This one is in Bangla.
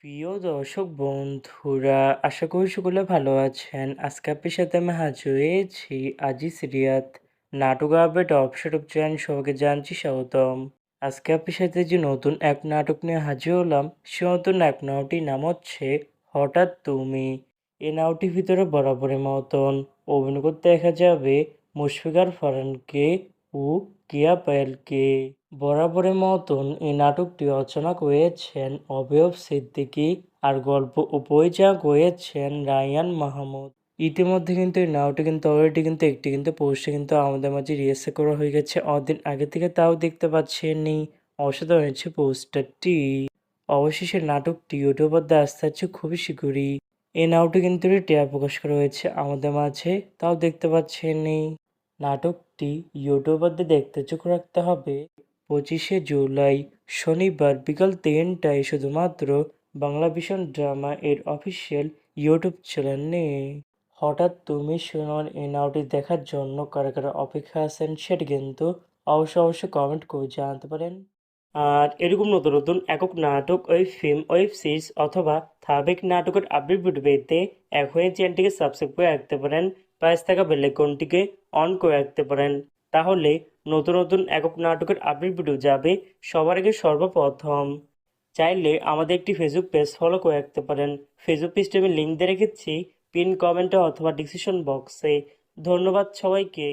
প্রিয় দর্শক বন্ধুরা, আশা করি সকলে ভালো আছেন। আজকে আপনার সাথে আমি হাজির হয়েছি আজিজ রিয়াদ নাটক আপডেট অফিসিয়াল চ্যানেল, সবাইকে জানছি স্বাগতম। আজকে আপনার সাথে যে নতুন এক নাটক নিয়ে হাজির হলাম, সে নতুন এক নাটকটির নাম হচ্ছে হঠাৎ তুমি। এই নাটকটির ভিতরে বরাবরের মতন অভিনয় করতে দেখা যাবে মুশফিকার ফারহানকে ও কিয়া পায়েলকে। বরাবরের মতন এই নাটকটি রচনা করেছেন অভয় সিদ্দিকী আর গল্প ও পরিচালনা করেছেন রায়হান মাহমুদ। ইতিমধ্যে কিন্তু এই নাটকটি কিন্তু অলরেডি কিন্তু একটি কিন্তু পোস্টে কিন্তু আমাদের মাঝে রিলিজ করা হয়ে গেছে অনেকদিন আগে থেকে, তাও দেখতে পাচ্ছেননি। অসাধারণ হয়েছে পোস্টারটি। অবশেষে নাটকটি ইউটিউবার দিয়ে আসতে যাচ্ছে খুবই শীঘ্রই। এই নাটকটি কিন্তু ট্রেলার প্রকাশ করা হয়েছে আমাদের মাঝে, তাও দেখতে পাচ্ছেননি। নাটকটি ইউটিউবারদের দেখতে চোখ রাখতে হবে 25শে জুলাই শনিবার বিকাল 3টায় শুধুমাত্র বাংলা ভিশন ড্রামা এর অফিসিয়াল ইউটিউব চ্যানেলে। হঠাৎ তুমি শুনুন এই নাটকটি দেখার জন্য কারা কারা অপেক্ষা আছেন সেটি কিন্তু অবশ্যই কমেন্ট করে জানাতে পারেন। আর এরকম নতুন নতুন একক নাটক, ওয়েব ফিল্ম, ওয়েব সিরিজ অথবা ধারাবাহিক নাটকের আপডেট ভিডিও পেতে এখনই চ্যানেলটিকে সাবস্ক্রাইব করে রাখতে পারেন, পাশে থাকা বেল আইকনটিকে অন করে রাখতে পারেন। তাহলে নতুন নতুন একক নাটকের আপডেট ভিডিও যাবে সবার আগে সর্বপ্রথম। চাইলে আমাদের একটি ফেসবুক পেজ ফলো করে রাখতে পারেন। ফেসবুক পেজটি আমি লিঙ্ক দিয়ে রেখেছি পিন কমেন্টে অথবা ডিসক্রিপশন বক্সে। ধন্যবাদ সবাইকে।